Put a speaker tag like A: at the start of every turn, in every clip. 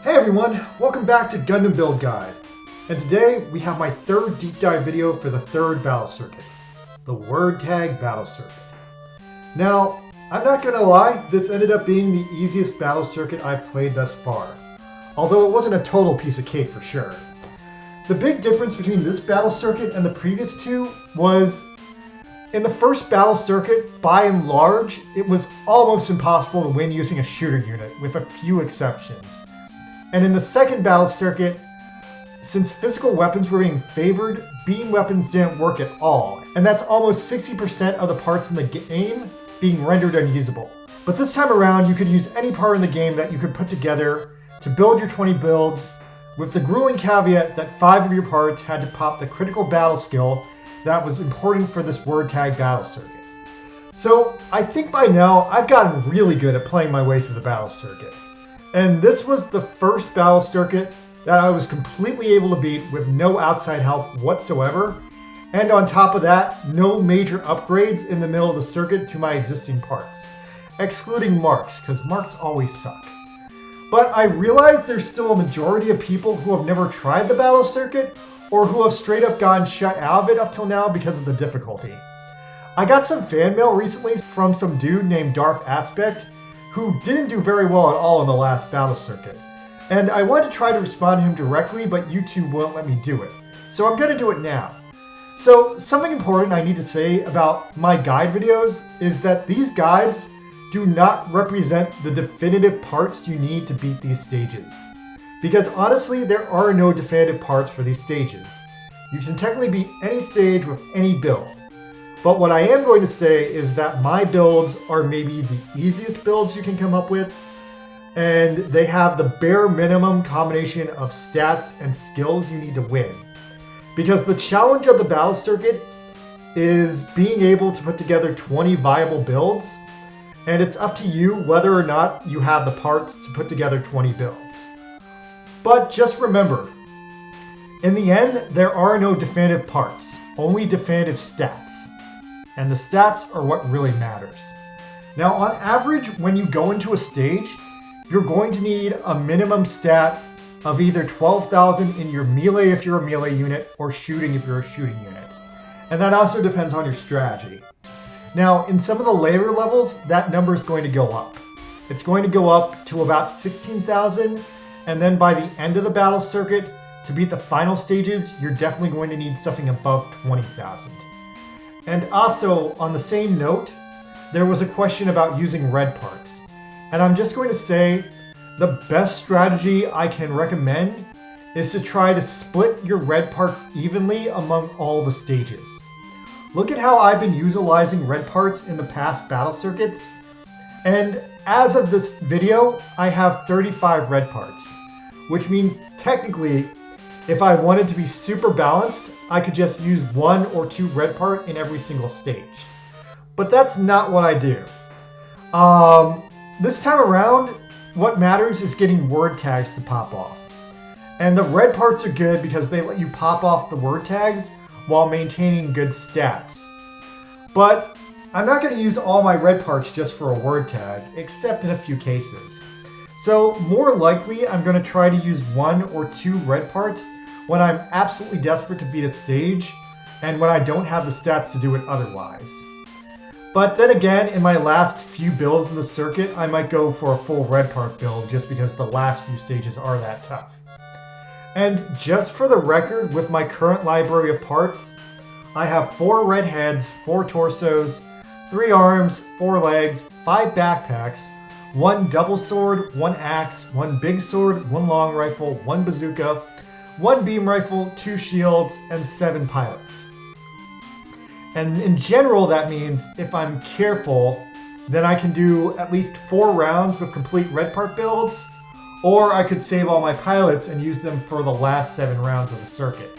A: Hey everyone, welcome back to Gundam Build Guide. And today we have my third deep dive video for the third battle circuit, the word tag battle circuit. Now, I'm not gonna lie, this ended up being the easiest battle circuit I've played thus far. Although it wasn't a total piece of cake for sure. The big difference between this battle circuit and the previous two was in the first battle circuit, by and large, it was almost impossible to win using a shooter unit, with a few exceptions. And in the second battle circuit, since physical weapons were being favored, beam weapons didn't work at all. And that's almost 60% of the parts in the game being rendered unusable. But this time around, you could use any part in the game that you could put together to build your 20 builds, with the grueling caveat that 5 of your parts had to pop the critical battle skill that was important for this word tag battle circuit. So I think by now I've gotten really good at playing my way through the battle circuit. And this was the first battle circuit that I was completely able to beat with no outside help whatsoever. And on top of that, no major upgrades in the middle of the circuit to my existing parts. Excluding marks, because marks always suck. But I realize there's still a majority of people who have never tried the battle circuit or who have straight up gotten shut out of it up till now because of the difficulty. I got some fan mail recently from some dude named Darth Aspect who didn't do very well at all in the last battle circuit. And I wanted to try to respond to him directly, but YouTube won't let me do it. So I'm gonna do it now. So something important I need to say about my guide videos is that these guides do not represent the definitive parts you need to beat these stages. Because honestly, there are no definitive parts for these stages. You can technically beat any stage with any build. But what I am going to say is that my builds are maybe the easiest builds you can come up with, and they have the bare minimum combination of stats and skills you need to win. Because the challenge of the battle circuit is being able to put together 20 viable builds, and it's up to you whether or not you have the parts to put together 20 builds. But just remember, in the end, there are no definitive parts, only definitive stats. And the stats are what really matters. Now, on average, when you go into a stage, you're going to need a minimum stat of either 12,000 in your melee if you're a melee unit, or shooting if you're a shooting unit. And that also depends on your strategy. Now, in some of the later levels, that number is going to go up. It's going to go up to about 16,000, and then by the end of the battle circuit, to beat the final stages, you're definitely going to need something above 20,000. And also, on the same note, there was a question about using red parts. And I'm just going to say, the best strategy I can recommend is to try to split your red parts evenly among all the stages. Look at how I've been utilizing red parts in the past battle circuits. And as of this video, I have 35 red parts, which means technically, if I wanted to be super balanced, I could just use 1 or 2 red part in every single stage. But that's not what I do. This time around, what matters is getting word tags to pop off. And the red parts are good because they let you pop off the word tags while maintaining good stats. But I'm not going to use all my red parts just for a word tag, except in a few cases. So more likely, I'm going to try to use 1 or 2 red parts when I'm absolutely desperate to beat a stage, and when I don't have the stats to do it otherwise. But then again, in my last few builds in the circuit, I might go for a full red part build just because the last few stages are that tough. And just for the record, with my current library of parts, I have 4 red heads, 4 torsos, 3 arms, 4 legs, 5 backpacks, 1 double sword, 1 axe, 1 big sword, 1 long rifle, 1 bazooka, 1 beam rifle, 2 shields, and 7 pilots. And in general, that means if I'm careful, then I can do at least 4 rounds with complete red part builds, or I could save all my pilots and use them for the last 7 rounds of the circuit.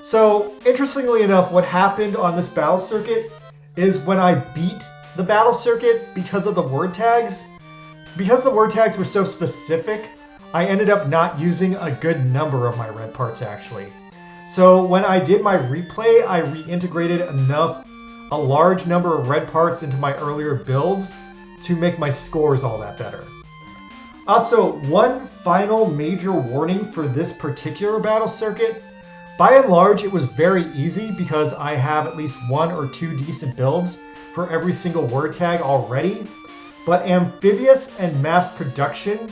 A: So, interestingly enough, what happened on this battle circuit is when I beat the battle circuit because of the word tags, because the word tags were so specific, I ended up not using a good number of my red parts actually. So when I did my replay, I reintegrated a large number of red parts into my earlier builds to make my scores all that better. Also, one final major warning for this particular battle circuit. By and large, it was very easy because I have at least 1 or 2 decent builds for every single word tag already. But amphibious and mass production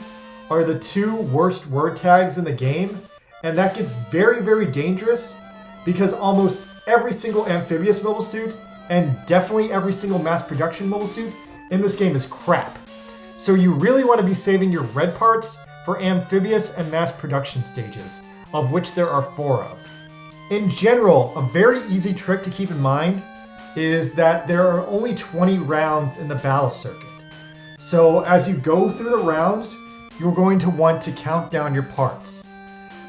A: are the 2 worst word tags in the game. And that gets very, very dangerous because almost every single amphibious mobile suit and definitely every single mass production mobile suit in this game is crap. So you really want to be saving your red parts for amphibious and mass production stages, of which there are 4 of. In general, a very easy trick to keep in mind is that there are only 20 rounds in the battle circuit. So as you go through the rounds, you're going to want to count down your parts.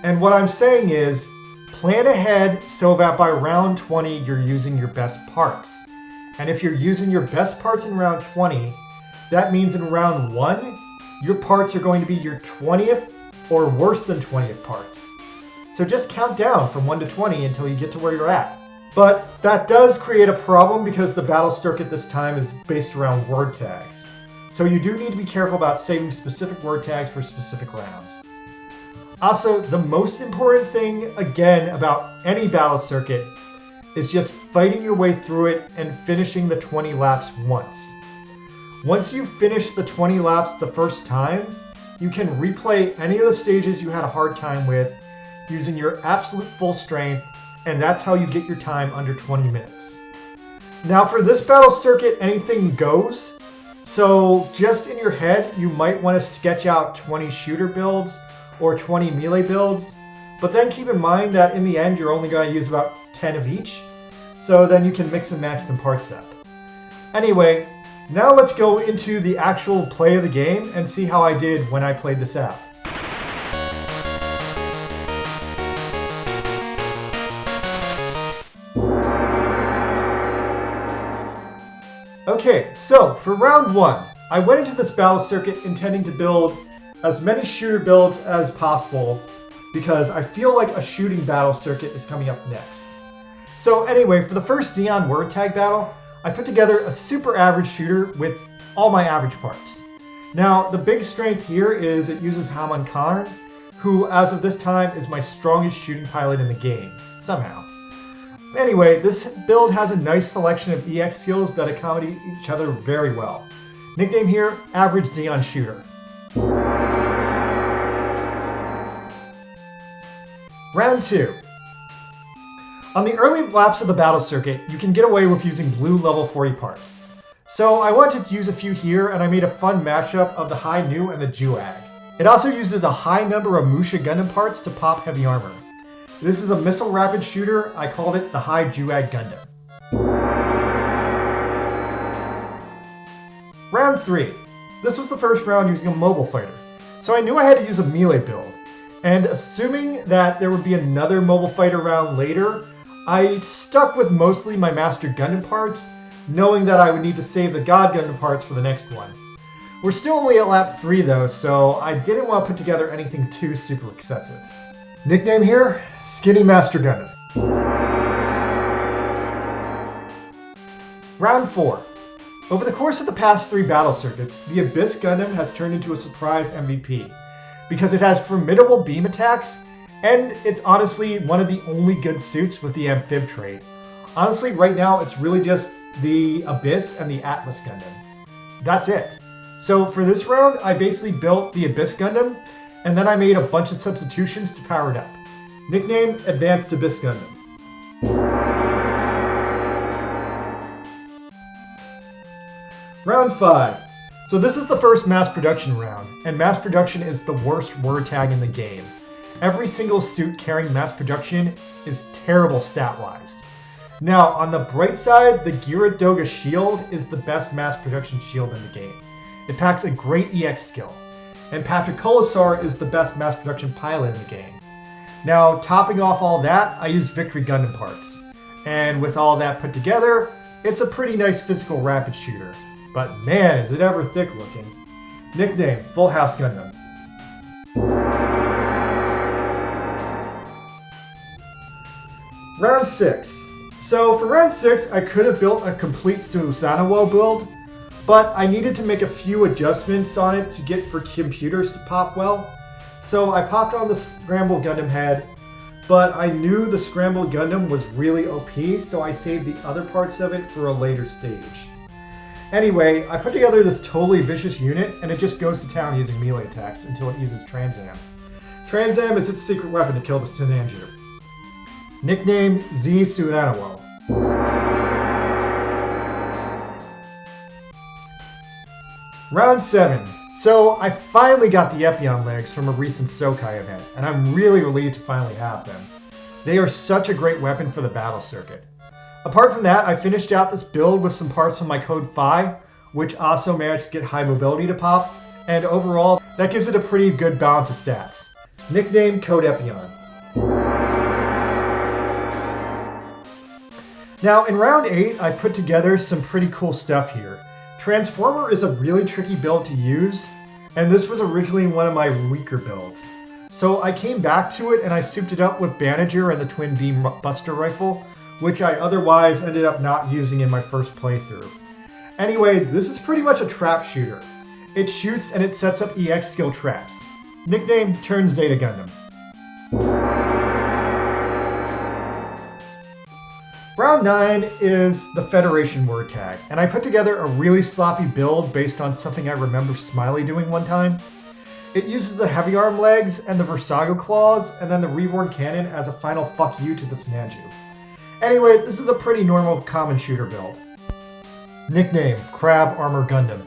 A: And what I'm saying is, plan ahead so that by round 20 you're using your best parts. And if you're using your best parts in round 20, that means in round 1, your parts are going to be your 20th or worse than 20th parts. So just count down from 1 to 20 until you get to where you're at. But that does create a problem because the battle circuit this time is based around word tags. So you do need to be careful about saving specific word tags for specific rounds. Also, the most important thing, again, about any battle circuit is just fighting your way through it and finishing the 20 laps once. Once you finish the 20 laps the first time, you can replay any of the stages you had a hard time with using your absolute full strength, and that's how you get your time under 20 minutes. Now for this battle circuit, anything goes. So just in your head, you might want to sketch out 20 shooter builds or 20 melee builds, but then keep in mind that in the end, you're only going to use about 10 of each. So then you can mix and match some parts up. Anyway, now let's go into the actual play of the game and see how I did when I played this out. Okay, so for round 1, I went into this battle circuit intending to build as many shooter builds as possible because I feel like a shooting battle circuit is coming up next. So anyway, for the first ZEON word tag battle, I put together a super average shooter with all my average parts. Now, the big strength here is it uses Haman Karn, who as of this time is my strongest shooting pilot in the game, somehow. Anyway, this build has a nice selection of EX skills that accommodate each other very well. Nickname here, Average ZEON Shooter. Round 2. On the early laps of the battle circuit, you can get away with using blue level 40 parts. So I wanted to use a few here, and I made a fun mashup of the High Nu and the Juag. It also uses a high number of Musha Gundam parts to pop heavy armor. This is a missile rapid shooter. I called it the High Juag Gundam. Round 3. This was the first round using a mobile fighter, so I knew I had to use a melee build. And assuming that there would be another mobile fighter round later, I stuck with mostly my Master Gundam parts, knowing that I would need to save the God Gundam parts for the next one. We're still only at lap 3 though, so I didn't want to put together anything too super excessive. Nickname here, Skinny Master Gundam. Round 4. Over the course of the past 3 battle circuits, the Abyss Gundam has turned into a surprise MVP because it has formidable beam attacks, and it's honestly one of the only good suits with the Amphib trait. Honestly, right now, it's really just the Abyss and the Atlas Gundam. That's it. So for this round, I basically built the Abyss Gundam, and then I made a bunch of substitutions to power it up. Nickname, Advanced Abyss Gundam. Round 5. So this is the first mass production round, and mass production is the worst word tag in the game. Every single suit carrying mass production is terrible stat-wise. Now, on the bright side, the Gyaradoga shield is the best mass production shield in the game. It packs a great EX skill, and Patricolosaur is the best mass production pilot in the game. Now, topping off all that, I use Victory Gundam parts. And with all that put together, it's a pretty nice physical rapid shooter. But man, is it ever thick looking. Nickname, Full House Gundam. Round 6. So for round 6, I could have built a complete Susanoo build, but I needed to make a few adjustments on it to get for computers to pop well. So I popped on the Scrambled Gundam head, but I knew the Scrambled Gundam was really OP, so I saved the other parts of it for a later stage. Anyway, I put together this totally vicious unit, and it just goes to town using melee attacks until it uses Transam. Transam is its secret weapon to kill the Sinanju. Nickname ZEON. Round 7. So I finally got the Epyon legs from a recent Sokai event, and I'm really relieved to finally have them. They are such a great weapon for the battle circuit. Apart from that, I finished out this build with some parts from my Code Phi, which also managed to get high mobility to pop, and overall, that gives it a pretty good balance of stats. Nickname Code Epyon. Now, in round 8, I put together some pretty cool stuff here. Transformer is a really tricky build to use, and this was originally one of my weaker builds. So I came back to it and I souped it up with Bandager and the Twin Beam Buster Rifle, which I otherwise ended up not using in my first playthrough. Anyway, this is pretty much a trap shooter. It shoots and it sets up EX skill traps. Nickname Turn Zeta Gundam. Round 9 is the Federation word tag, and I put together a really sloppy build based on something I remember Smiley doing one time. It uses the heavy arm legs and the Versago claws, and then the reborn cannon as a final fuck you to the Sinanju. Anyway, this is a pretty normal common shooter build. Nickname Crab Armor Gundam.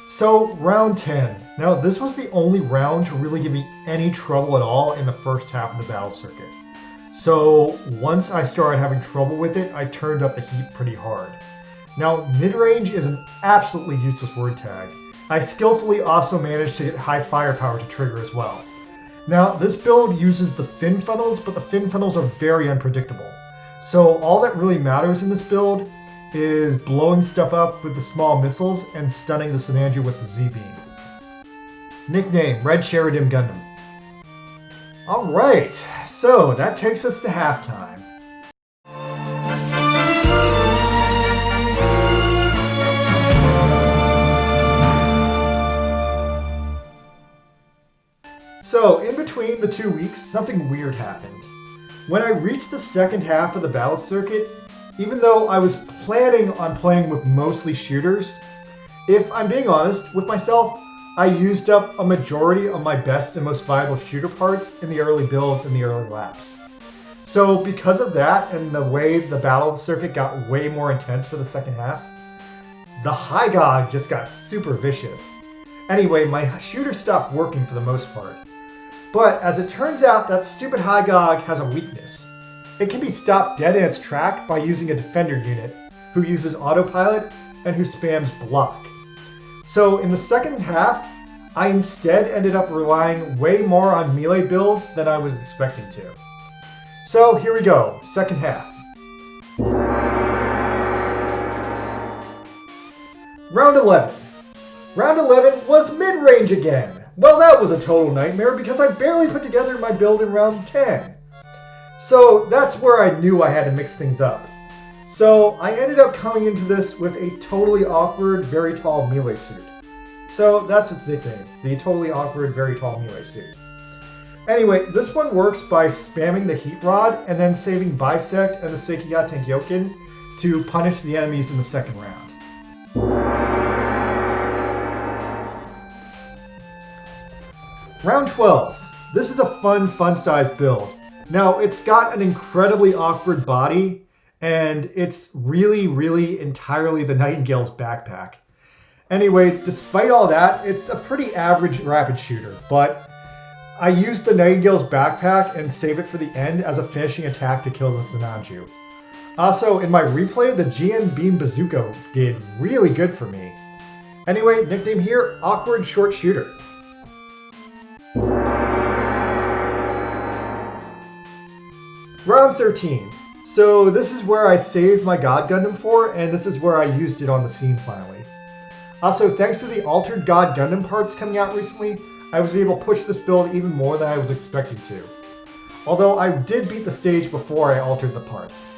A: So, round 10. Now, this was the only round to really give me any trouble at all in the first half of the battle circuit. So, once I started having trouble with it, I turned up the heat pretty hard. Now, mid-range is an absolutely useless word tag. I skillfully also managed to get high firepower to trigger as well. Now, this build uses the fin funnels, but the fin funnels are very unpredictable. So, all that really matters in this build is blowing stuff up with the small missiles and stunning the Sinanju with the Z-beam. Nickname Red Sheridan Gundam. Alright, so that takes us to halftime. So, in between the 2 weeks, something weird happened. When I reached the second half of the battle circuit, even though I was planning on playing with mostly shooters, if I'm being honest with myself, I used up a majority of my best and most viable shooter parts in the early builds and the early laps. So because of that and the way the battle circuit got way more intense for the second half, the high GOG just got super vicious. Anyway, my shooter stopped working for the most part. But as it turns out, that stupid high GOG has a weakness. It can be stopped dead in its track by using a defender unit who uses autopilot and who spams block. So in the second half, I instead ended up relying way more on melee builds than I was expecting to. So here we go, second half. Round 11. Round 11 was mid-range again. Well, that was a total nightmare because I barely put together my build in round 10. So that's where I knew I had to mix things up. So I ended up coming into this with a totally awkward, very tall melee suit. So that's its nickname, the totally awkward, very tall melee suit. Anyway, this one works by spamming the heat rod and then saving Bisect and the Sekiya Tenkyoken to punish the enemies in the second round. Round 12. This is a fun-sized build. Now, it's got an incredibly awkward body, and it's really entirely the Nightingale's backpack. Anyway, despite all that, it's a pretty average rapid shooter, but I used the Nightingale's backpack and save it for the end as a finishing attack to kill the Sinanju. Also, in my replay, the GN Beam Bazooka did really good for me. Anyway, nickname here, Awkward Short Shooter. Round 13. So this is where I saved my God Gundam for, and this is where I used it on the scene finally. Also, thanks to the Altered God Gundam parts coming out recently, I was able to push this build even more than I was expecting to. Although I did beat the stage before I altered the parts.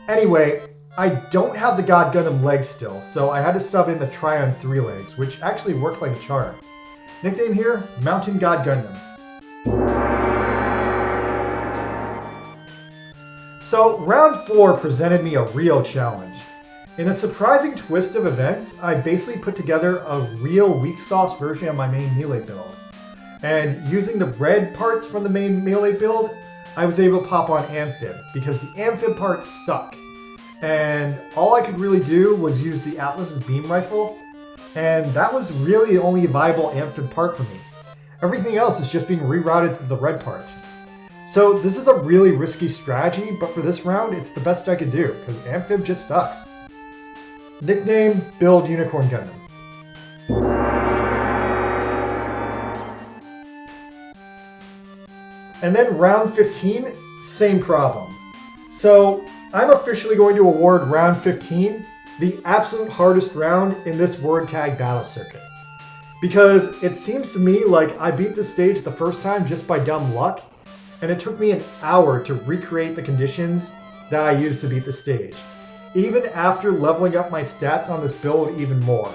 A: Anyway, I don't have the God Gundam legs still, so I had to sub in the Trion 3 legs, which actually worked like a charm. Nickname here, Mountain God Gundam. So round 4 presented me a real challenge. In a surprising twist of events, I basically put together a real weak sauce version of my main melee build. And using the red parts from the main melee build, I was able to pop on Amphib, because the Amphib parts suck. And all I could really do was use the Atlas's beam rifle, and that was really the only viable Amphib part for me. Everything else is just being rerouted to the red parts. So this is a really risky strategy, but for this round, it's the best I could do, because Amphib just sucks. Nickname, Build Unicorn Gundam. And then round 15, same problem. So I'm officially going to award round 15 the absolute hardest round in this word tag battle circuit. Because it seems to me like I beat this stage the first time just by dumb luck, and it took me an hour to recreate the conditions that I used to beat the stage, even after leveling up my stats on this build even more.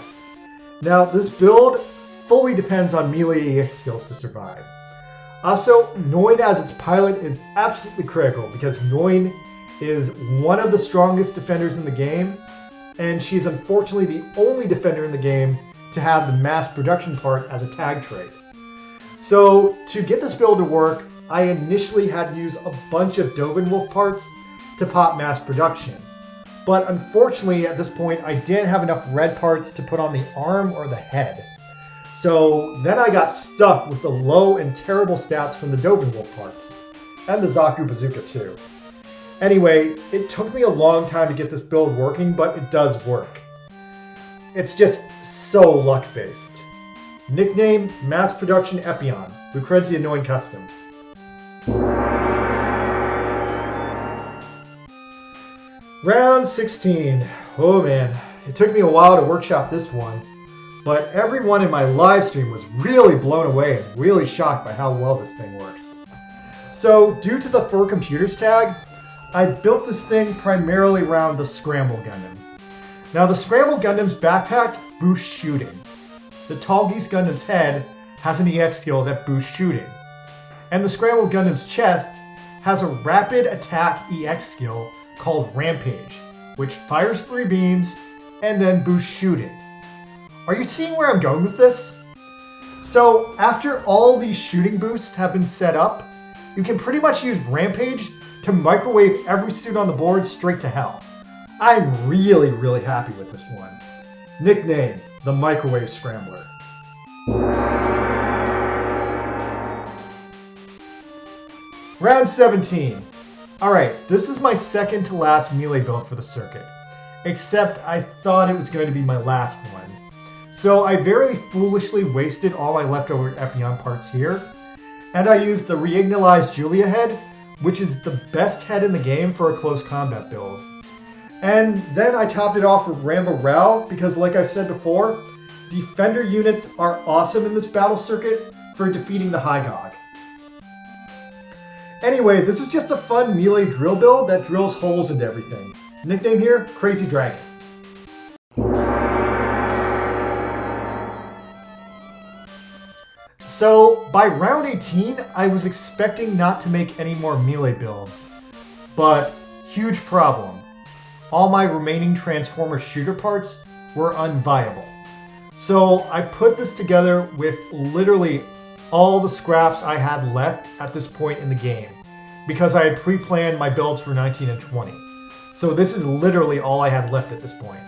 A: Now, this build fully depends on melee EX skills to survive. Also, Noin as its pilot is absolutely critical because Noin is one of the strongest defenders in the game, and she's unfortunately the only defender in the game to have the mass production part as a tag trait. So to get this build to work, I initially had to use a bunch of Dovenwolf parts to pop mass production. But unfortunately at this point I didn't have enough red parts to put on the arm or the head. So then I got stuck with the low and terrible stats from the Dovenwolf parts. And the Zaku Bazooka too. Anyway, it took me a long time to get this build working, but it does work. It's just so luck-based. Nickname, Mass Production Epion, Lucrezia Noin Custom. Round 16. Oh man, it took me a while to workshop this one, but everyone in my live stream was really blown away and really shocked by how well this thing works. So, due to the Fur Computers tag, I built this thing primarily around the Scramble Gundam. Now the Scramble Gundam's backpack boosts shooting. The Tall Geese Gundam's head has an EX skill that boosts shooting. And the Scramble Gundam's chest has a rapid attack EX skill called Rampage, which fires 3 beams and then boosts shooting. Are you seeing where I'm going with this? So after all these shooting boosts have been set up, you can pretty much use Rampage to microwave every student on the board straight to hell. I'm really, really happy with this one. Nickname, the Microwave Scrambler. Round 17. Alright, this is my second to last melee build for the circuit. Except I thought it was going to be my last one. So I very foolishly wasted all my leftover Epion parts here. And I used the Reignalized Julia head, which is the best head in the game for a close combat build. And then I topped it off with Rambo Rao because, like I've said before, defender units are awesome in this battle circuit for defeating the High God. Anyway, this is just a fun melee drill build that drills holes into everything. Nickname here, Crazy Dragon. So, by round 18, I was expecting not to make any more melee builds. But, huge problem. All my remaining Transformer shooter parts were unviable. So, I put this together with literally all the scraps I had left at this point in the game, because I had pre-planned my builds for 19 and 20. So this is literally all I had left at this point.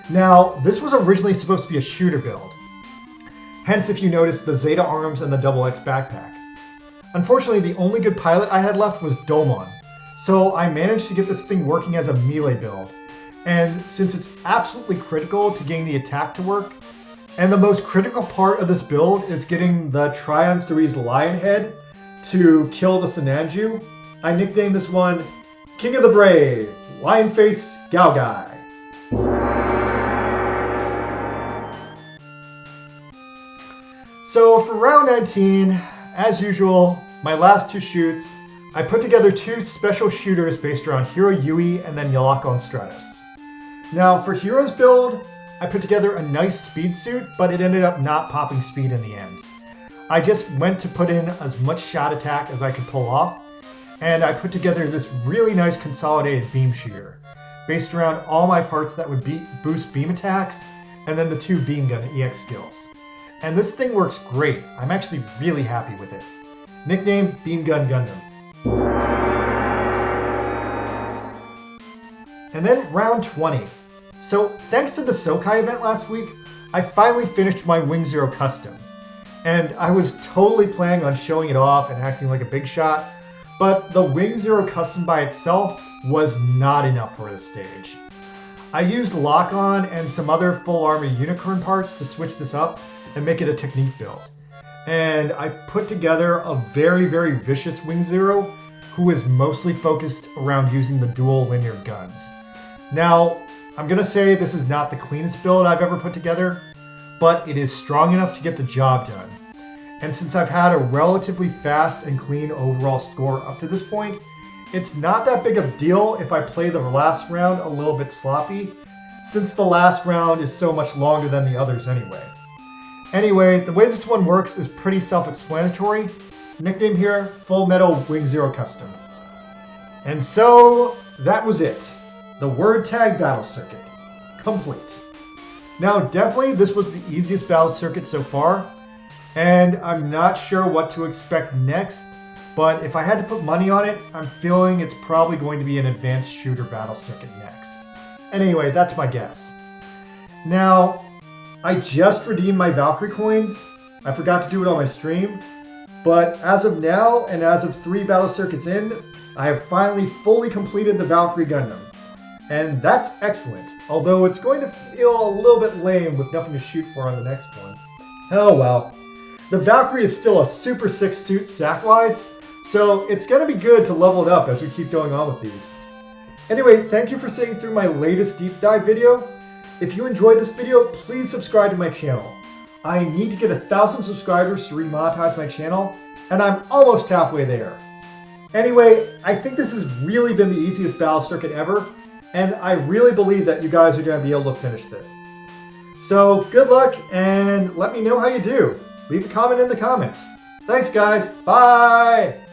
A: Now, this was originally supposed to be a shooter build. Hence, if you notice, the Zeta arms and the XX backpack. Unfortunately, the only good pilot I had left was Domon, so I managed to get this thing working as a melee build. And since it's absolutely critical to getting the attack to work, and the most critical part of this build is getting the Trion 3's Lion Head to kill the Sinanju, I nicknamed this one King of the Brave, Lion Face Gao Guy. So for round 19, as usual, my last 2 shoots, I put together 2 special shooters based around Hero Yui and then Yalako and Stratus. Now for Hero's build, I put together a nice speed suit, but it ended up not popping speed in the end. I just went to put in as much shot attack as I could pull off, and I put together this really nice consolidated beam shooter, based around all my parts that would boost beam attacks, and then the 2 beam gun EX skills. And this thing works great. I'm actually really happy with it. Nickname Beam Gun Gundam. And then round 20. So thanks to the Sokai event last week, I finally finished my Wing Zero custom. And I was totally planning on showing it off and acting like a big shot, but the Wing Zero custom by itself was not enough for this stage. I used Lock-On and some other full armor unicorn parts to switch this up and make it a technique build. And I put together a very, very vicious Wing Zero who is mostly focused around using the dual linear guns. Now, I'm gonna say this is not the cleanest build I've ever put together, but it is strong enough to get the job done. And since I've had a relatively fast and clean overall score up to this point, it's not that big of a deal if I play the last round a little bit sloppy, since the last round is so much longer than the others anyway. Anyway, the way this one works is pretty self-explanatory. Nickname here, Full Metal Wing Zero Custom. And so, that was it. The Word Tag Battle Circuit. Complete. Now, definitely this was the easiest battle circuit so far, and I'm not sure what to expect next, but if I had to put money on it, I'm feeling it's probably going to be an advanced shooter battle circuit next. Anyway, that's my guess. Now, I just redeemed my Valkyrie coins. I forgot to do it on my stream, but as of now, and as of 3 battle circuits in, I have finally fully completed the Valkyrie Gundam. And that's excellent, although it's going to feel a little bit lame with nothing to shoot for on the next one. Oh well. The Valkyrie is still a super sick suit stack-wise, so it's going to be good to level it up as we keep going on with these. Anyway, thank you for sitting through my latest deep dive video. If you enjoyed this video, please subscribe to my channel. I need to get 1,000 subscribers to remonetize my channel, and I'm almost halfway there. Anyway, I think this has really been the easiest battle circuit ever, and I really believe that you guys are going to be able to finish this. So good luck, and let me know how you do. Leave a comment in the comments. Thanks guys, bye!